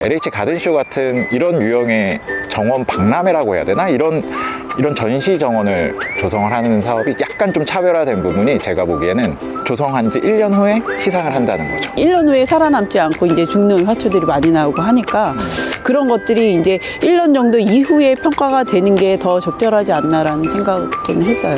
LH 가든쇼 같은 이런 유형의 정원 박람회라고 해야 되나? 이런 전시 정원을 조성을 하는 사업이 약간 좀 차별화된 부분이 제가 보기에는 조성한 지 1년 후에 시상을 한다는 거죠. 1년 후에 살아남지 않고 이제 죽는 화초들이 많이 나오고 하니까 그런 것들이 이제 1년 정도 이후에 평가가 되는 게 더 적절하지 않나라는 생각은 했어요.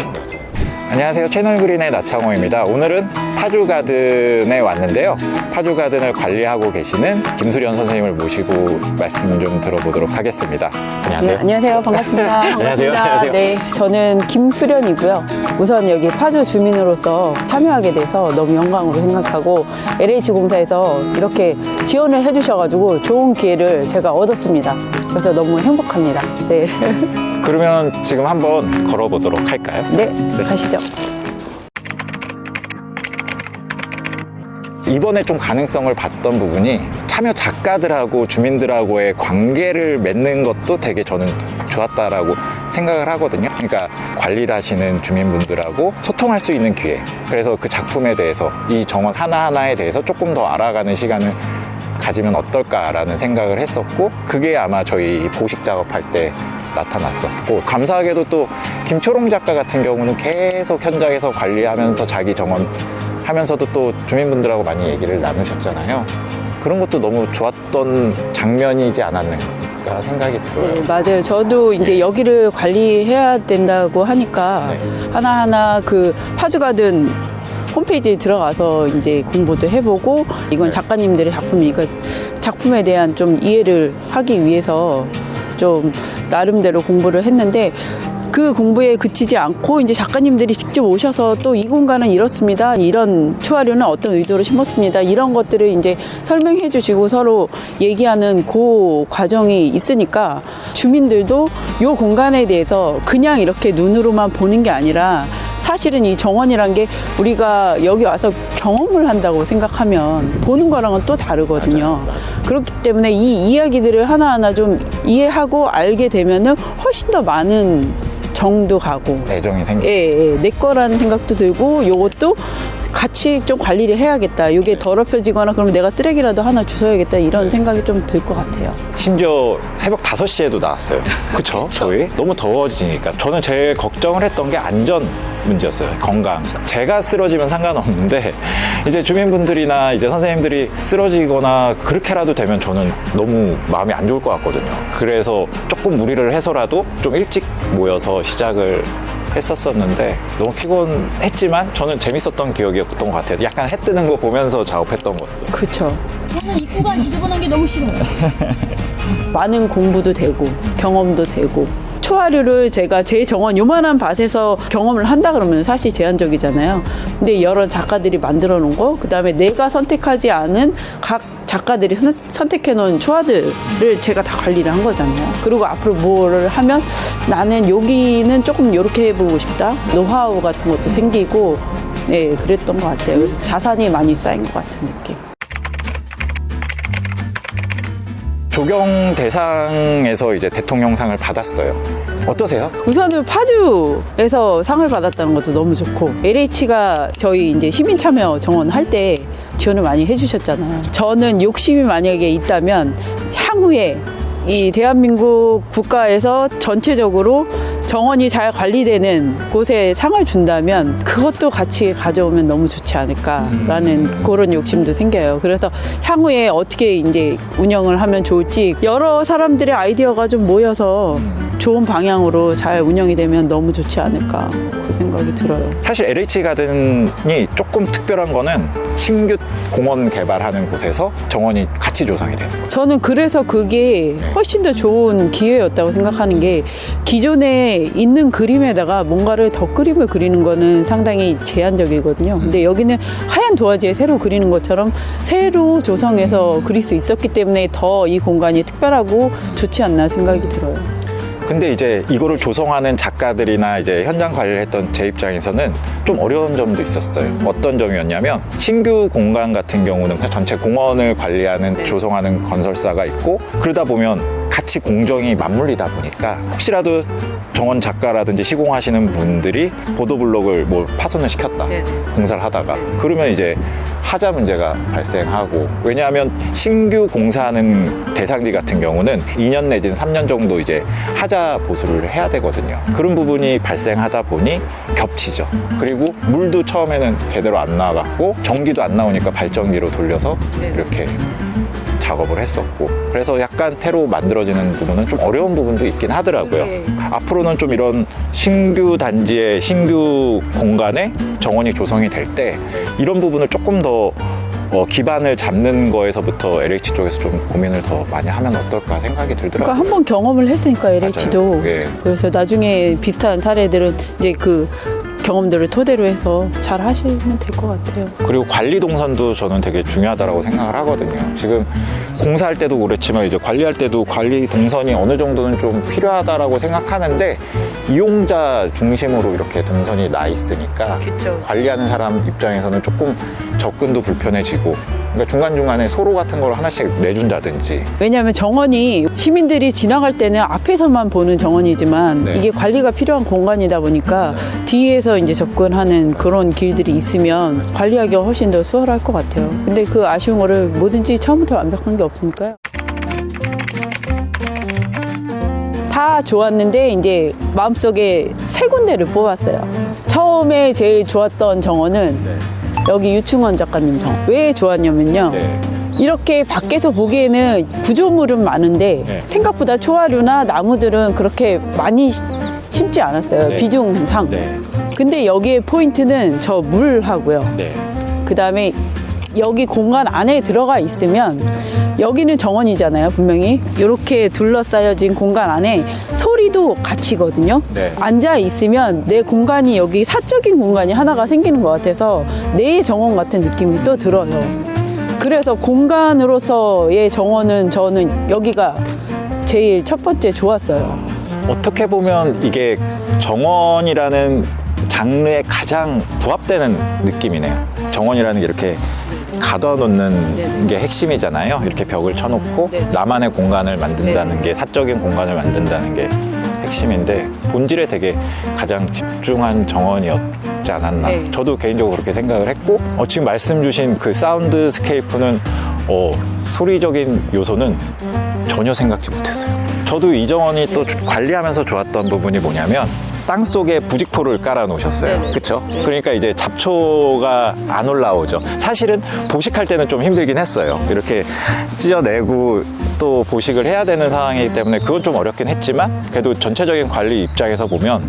안녕하세요. 채널그린의 나창호입니다. 오늘은 파주가든에 왔는데요. 파주가든을 관리하고 계시는 김수련 선생님을 모시고 말씀 좀 들어보도록 하겠습니다. 안녕하세요. 네, 안녕하세요. 반갑습니다. 안녕하세요. 반갑습니다. 안녕하세요. 네, 저는 김수련이고요. 우선 여기 파주 주민으로서 참여하게 돼서 너무 영광으로 생각하고 LH공사에서 이렇게 지원을 해주셔가지고 좋은 기회를 제가 얻었습니다. 그래서 너무 행복합니다. 네. 그러면 지금 한번 걸어보도록 할까요? 네, 가시죠. 이번에 좀 가능성을 봤던 부분이 참여 작가들하고 주민들하고의 관계를 맺는 것도 되게 저는 좋았다라고 생각을 하거든요. 그러니까 관리를 하시는 주민분들하고 소통할 수 있는 기회. 그래서 그 작품에 대해서 이 정원 하나하나에 대해서 조금 더 알아가는 시간을 가지면 어떨까라는 생각을 했었고, 그게 아마 저희 보식 작업할 때 나타났었고, 감사하게도 또 김초롱 작가 같은 경우는 계속 현장에서 관리하면서 자기 정원 하면서도 또 주민분들하고 많이 얘기를 나누셨잖아요. 그런 것도 너무 좋았던 장면이지 않았는가 생각이 들어요. 네, 맞아요. 저도 이제 여기를 관리해야 된다고 하니까 하나하나 그 파주가든 홈페이지에 들어가서 이제 공부도 해보고, 이건 작가님들의 작품이니까 작품에 대한 좀 이해를 하기 위해서 좀 나름대로 공부를 했는데, 그 공부에 그치지 않고 이제 작가님들이 직접 오셔서 또 이 공간은 이렇습니다, 이런 초하류는 어떤 의도로 심었습니다, 이런 것들을 이제 설명해 주시고 서로 얘기하는 그 과정이 있으니까 주민들도 이 공간에 대해서 그냥 이렇게 눈으로만 보는 게 아니라, 사실은 이 정원이란 게 우리가 여기 와서 경험을 한다고 생각하면 보는 거랑은 또 다르거든요. 그렇기 때문에 이 이야기들을 하나하나 좀 이해하고 알게 되면은 훨씬 더 많은 정도 가고 애정이 생기죠. 예, 내 거라는 생각도 들고, 요것도 같이 좀 관리를 해야겠다, 이게 더럽혀지거나 그러면 내가 쓰레기라도 하나 주워야겠다, 이런 생각이 좀 들 것 같아요. 심지어 새벽 5시에도 나왔어요. 그쵸? 저희? 너무 더워지니까. 저는 제일 걱정을 했던 게 안전 문제였어요. 건강. 제가 쓰러지면 상관없는데, 이제 주민분들이나 이제 선생님들이 쓰러지거나 그렇게라도 되면 저는 너무 마음이 안 좋을 것 같거든요. 그래서 조금 무리를 해서라도 좀 일찍 모여서 시작을 했었었는데, 너무 피곤했지만 저는 재밌었던 기억이었던 것 같아요. 약간 해 뜨는 거 보면서 작업했던 것도. 그렇죠. 저는 입구가 지저분한 게 너무 싫어요. 많은 공부도 되고 경험도 되고, 초하류를 제가 제 정원 요만한 밭에서 경험을 한다 그러면 사실 제한적이잖아요. 근데 여러 작가들이 만들어 놓은 거, 그 다음에 내가 선택하지 않은 각 작가들이 선택해 놓은 초하들을 제가 다 관리를 한 거잖아요. 그리고 앞으로 뭐를 하면 나는 여기는 조금 이렇게 해보고 싶다, 노하우 같은 것도 생기고, 네, 그랬던 것 같아요. 그래서 자산이 많이 쌓인 것 같은 느낌. 조경 대상에서 이제 대통령상을 받았어요. 어떠세요? 우선은 파주에서 상을 받았다는 것도 너무 좋고, LH가 저희 이제 시민 참여 정원 할 때 지원을 많이 해주셨잖아요. 저는 욕심이 만약에 있다면 향후에 이 대한민국 국가에서 전체적으로 정원이 잘 관리되는 곳에 상을 준다면 그것도 같이 가져오면 너무 좋지 않을까라는 그런 욕심도 생겨요. 그래서 향후에 어떻게 이제 운영을 하면 좋을지 여러 사람들의 아이디어가 좀 모여서 좋은 방향으로 잘 운영이 되면 너무 좋지 않을까, 그 생각이 들어요. 사실 LH 가든이 조금 특별한 거는 신규 공원 개발하는 곳에서 정원이 같이 조성이 돼요. 저는 그래서 그게 훨씬 더 좋은 기회였다고 생각하는 게, 기존에 있는 그림에다가 뭔가를 더 그림을 그리는 거는 상당히 제한적이거든요. 근데 여기는 하얀 도화지에 새로 그리는 것처럼 새로 조성해서 그릴 수 있었기 때문에 더 이 공간이 특별하고 좋지 않나 생각이 들어요. 근데 이제 이거를 조성하는 작가들이나 이제 현장 관리를 했던 제 입장에서는 좀 어려운 점도 있었어요. 어떤 점이었냐면, 신규 공간 같은 경우는 전체 공원을 관리하는 조성하는 건설사가 있고, 그러다 보면 같이 공정이 맞물리다 보니까 혹시라도 정원 작가라든지 시공하시는 분들이 보도블록을 뭐 파손을 시켰다, 네네. 공사를 하다가 그러면 이제 하자 문제가 발생하고, 왜냐하면 신규 공사하는 대상지 같은 경우는 2년 내지는 3년 정도 이제 하자 보수를 해야 되거든요. 그런 부분이 발생하다 보니 겹치죠. 그리고 물도 처음에는 제대로 안 나갔고 전기도 안 나오니까 발전기로 돌려서 이렇게 작업을 했었고, 그래서 약간 태로 만들어지는 부분은 좀 어려운 부분도 있긴 하더라고요. 네. 앞으로는 좀 이런 신규 단지의 신규 공간에 정원이 조성이 될 때 이런 부분을 조금 더 기반을 잡는 거에서부터 LH 쪽에서 좀 고민을 더 많이 하면 어떨까 생각이 들더라고요. 그러니까 한번 경험을 했으니까 LH도. 맞아요. 예. 그래서 나중에 비슷한 사례들은 이제 그 경험들을 토대로 해서 잘 하시면 될 것 같아요. 그리고 관리 동선도 저는 되게 중요하다고 생각을 하거든요. 지금 공사할 때도 그렇지만 이제 관리할 때도 관리 동선이 어느 정도는 좀 필요하다라고 생각하는데, 이용자 중심으로 이렇게 동선이 나 있으니까 그렇죠. 관리하는 사람 입장에서는 조금 접근도 불편해지고, 그러니까 중간중간에 소로 같은 걸 하나씩 내준다든지. 왜냐하면 정원이 시민들이 지나갈 때는 앞에서만 보는 정원이지만 네. 이게 관리가 필요한 공간이다 보니까 뒤에서 이제 접근하는 그런 길들이 있으면 관리하기가 훨씬 더 수월할 것 같아요. 근데 그 아쉬운 거를 뭐든지 처음부터 완벽한 게 없으니까요. 다 좋았는데 이제 마음속에 세 군데를 뽑았어요. 처음에 제일 좋았던 정원은 여기 유충원 작가님 정원. 왜 좋았냐면요. 네. 이렇게 밖에서 보기에는 구조물은 많은데 네. 생각보다 초화류나 나무들은 그렇게 많이 심지 않았어요. 네. 비중상. 네. 근데 여기에 포인트는 저 물하고요. 네. 그 다음에 여기 공간 안에 들어가 있으면 여기는 정원이잖아요, 분명히. 이렇게 둘러싸여진 공간 안에 소리도 갇히거든요. 네. 앉아 있으면 내 공간이 여기 사적인 공간이 하나가 생기는 것 같아서 내 정원 같은 느낌이 또 들어요. 그래서 공간으로서의 정원은 저는 여기가 제일 첫 번째 좋았어요. 어떻게 보면 이게 정원이라는 장르에 가장 부합되는 느낌이네요. 정원이라는 게 이렇게 가둬놓는 네네. 게 핵심이잖아요. 이렇게 벽을 쳐놓고 네네. 나만의 공간을 만든다는 게, 사적인 공간을 만든다는 게 핵심인데, 본질에 되게 가장 집중한 정원이었지 않았나. 네. 저도 개인적으로 그렇게 생각을 했고, 지금 말씀 주신 그 사운드 스케이프는 소리적인 요소는 전혀 생각지 못했어요. 저도 이 정원이 또 관리하면서 좋았던 부분이 뭐냐면, 땅 속에 부직포를 깔아 놓으셨어요. 네네. 그쵸? 그러니까 이제 잡초가 안 올라오죠. 사실은 보식할 때는 좀 힘들긴 했어요. 이렇게 찢어내고 또 보식을 해야 되는 상황이기 때문에 그건 좀 어렵긴 했지만, 그래도 전체적인 관리 입장에서 보면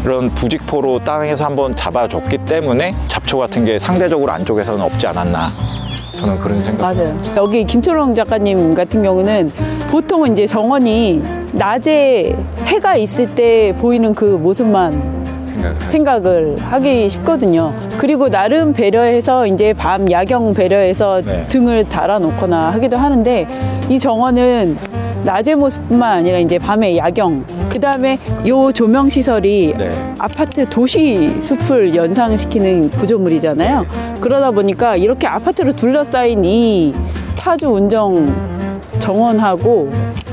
이런 부직포로 땅에서 한번 잡아줬기 때문에 잡초 같은 게 상대적으로 안쪽에서는 없지 않았나. 저는 그런 생각. 맞아요. 여기 김초롱 작가님 같은 경우는 보통은 이제 정원이 낮에 해가 있을 때 보이는 그 모습만 생각을 하기 쉽거든요. 그리고 나름 배려해서 이제 밤 야경 배려해서 네. 등을 달아놓거나 하기도 하는데, 이 정원은 낮의 모습뿐만 아니라 이제 밤의 야경, 그 다음에 요 조명 시설이 네. 아파트 도시 숲을 연상시키는 구조물이잖아요. 그러다 보니까 이렇게 아파트로 둘러싸인 이 파주 운정 정원하고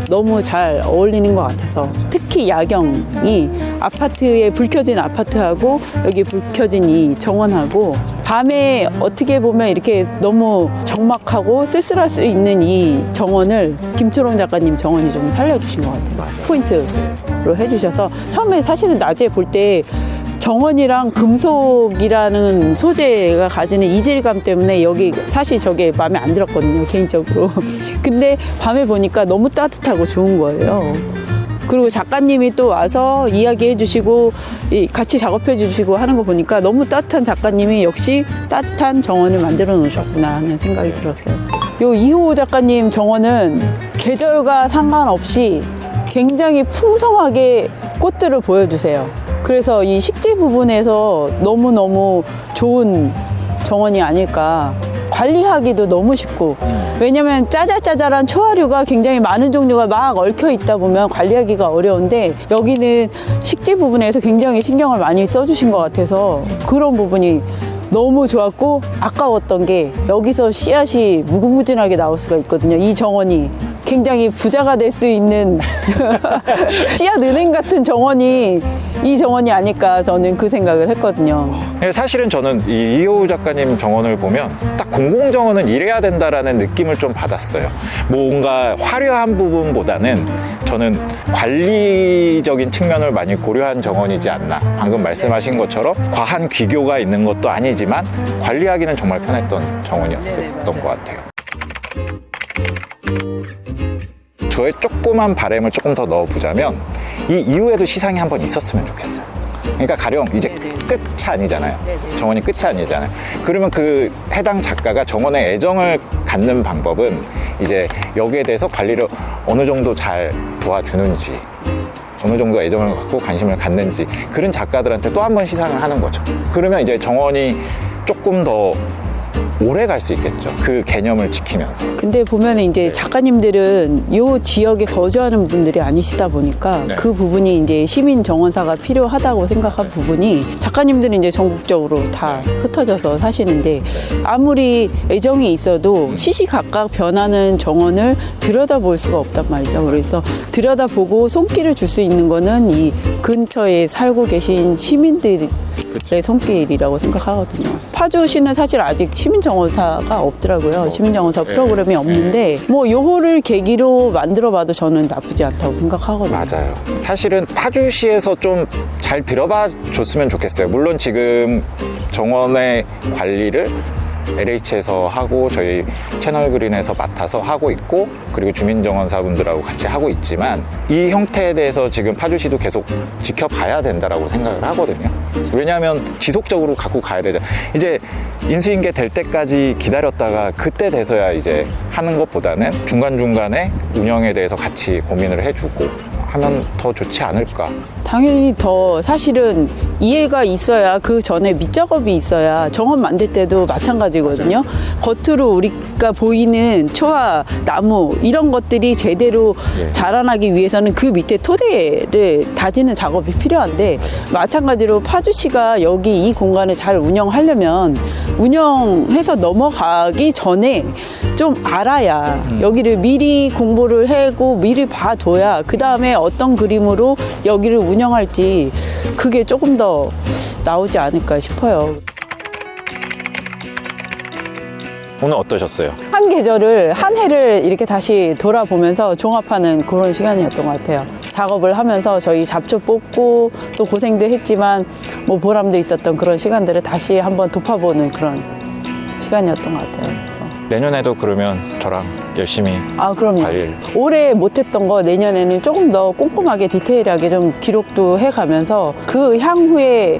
너무 잘 어울리는 것 같아서, 특히 야경이 아파트에 불 켜진 아파트하고 여기 불 켜진 이 정원하고 밤에 어떻게 보면 이렇게 너무 적막하고 쓸쓸할 수 있는 이 정원을 김초롱 작가님 정원이 좀 살려주신 것 같아요. 포인트로 해주셔서 처음에 사실은 낮에 볼 때 정원이랑 금속이라는 소재가 가지는 이질감 때문에 여기 사실 저게 마음에 안 들었거든요, 개인적으로. 근데 밤에 보니까 너무 따뜻하고 좋은 거예요. 그리고 작가님이 또 와서 이야기해 주시고 같이 작업해 주시고 하는 거 보니까 너무 따뜻한 작가님이 역시 따뜻한 정원을 만들어 놓으셨구나 하는 생각이 들었어요. 요 2호 작가님 정원은 계절과 상관없이 굉장히 풍성하게 꽃들을 보여주세요. 그래서 이 식지 부분에서 너무너무 좋은 정원이 아닐까. 관리하기도 너무 쉽고, 왜냐면 짜잘짜잘한 초화류가 굉장히 많은 종류가 막 얽혀 있다 보면 관리하기가 어려운데, 여기는 식지 부분에서 굉장히 신경을 많이 써주신 것 같아서 그런 부분이 너무 좋았고, 아까웠던 게 여기서 씨앗이 무궁무진하게 나올 수가 있거든요. 이 정원이 굉장히 부자가 될 수 있는 씨앗 은행 같은 정원이 이 정원이 아닐까 저는 그 생각을 했거든요. 사실은 저는 이 이효우 작가님 정원을 보면 딱 공공정원은 이래야 된다라는 느낌을 좀 받았어요. 뭔가 화려한 부분보다는 저는 관리적인 측면을 많이 고려한 정원이지 않나. 방금 말씀하신 것처럼 과한 귀교가 있는 것도 아니지만 관리하기는 정말 편했던 정원이었던 것 같아요. 저의 조그만 바람을 조금 더 넣어보자면 이 이후에도 시상이 한번 있었으면 좋겠어요. 그러니까 가령 이제 끝이 아니잖아요. 정원이 끝이 아니잖아요. 그러면 그 해당 작가가 정원에 애정을 갖는 방법은 이제 여기에 대해서 관리를 어느 정도 잘 도와주는지, 어느 정도 애정을 갖고 관심을 갖는지, 그런 작가들한테 또 한 번 시상을 하는 거죠. 그러면 이제 정원이 조금 더 오래 갈 수 있겠죠. 그 개념을 지키면서. 근데 보면 이제 작가님들은 이 지역에 거주하는 분들이 아니시다 보니까 네. 그 부분이 이제 시민 정원사가 필요하다고 생각한 부분이 작가님들은 이제 전국적으로 다 흩어져서 사시는데 아무리 애정이 있어도 시시각각 변하는 정원을 들여다볼 수가 없단 말이죠. 그래서 들여다보고 손길을 줄 수 있는 거는 이 근처에 살고 계신 시민들의 손길이라고 생각하거든요. 파주시는 사실 아직 시민정원사가 없더라고요. 시민정원사 프로그램이 없는데 뭐 요거를 계기로 만들어봐도 저는 나쁘지 않다고 생각하거든요. 맞아요. 사실은 파주시에서 좀 잘 들어봐 줬으면 좋겠어요. 물론 지금 정원의 관리를 LH에서 하고 저희 채널그린에서 맡아서 하고 있고 그리고 주민정원사분들하고 같이 하고 있지만 이 형태에 대해서 지금 파주시도 계속 지켜봐야 된다라고 생각을 하거든요. 왜냐하면 지속적으로 갖고 가야 되죠. 이제 인수인계 될 때까지 기다렸다가 그때 돼서야 이제 하는 것보다는 중간중간에 운영에 대해서 같이 고민을 해주고 하면 더 좋지 않을까. 당연히 더 사실은 이해가 있어야 그 전에 밑작업이 있어야 정원 만들 때도 마찬가지거든요. 겉으로 우리가 보이는 초와 나무 이런 것들이 제대로 자라나기 위해서는 그 밑에 토대를 다지는 작업이 필요한데 마찬가지로 파주시가 여기 이 공간을 잘 운영하려면 운영해서 넘어가기 전에 좀 알아야 여기를 미리 공부를 하고 미리 봐둬야 그 다음에 어떤 그림으로 여기를 운영할지 그게 조금 더 나오지 않을까 싶어요. 오늘 어떠셨어요? 한 계절을 한 해를 이렇게 다시 돌아보면서 종합하는 그런 시간이었던 것 같아요. 작업을 하면서 저희 잡초 뽑고 또 고생도 했지만 뭐 보람도 있었던 그런 시간들을 다시 한번 돋아보는 그런 시간이었던 것 같아요. 내년에도 그러면 저랑 열심히 그럼요. 관리를. 올해 못했던 거 내년에는 조금 더 꼼꼼하게 디테일하게 좀 기록도 해가면서 그 향후의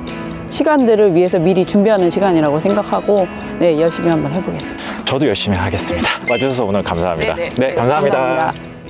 시간들을 위해서 미리 준비하는 시간이라고 생각하고 네, 열심히 한번 해보겠습니다. 저도 열심히 하겠습니다. 와주셔서 오늘 감사합니다. 네네. 네, 감사합니다. 감사합니다.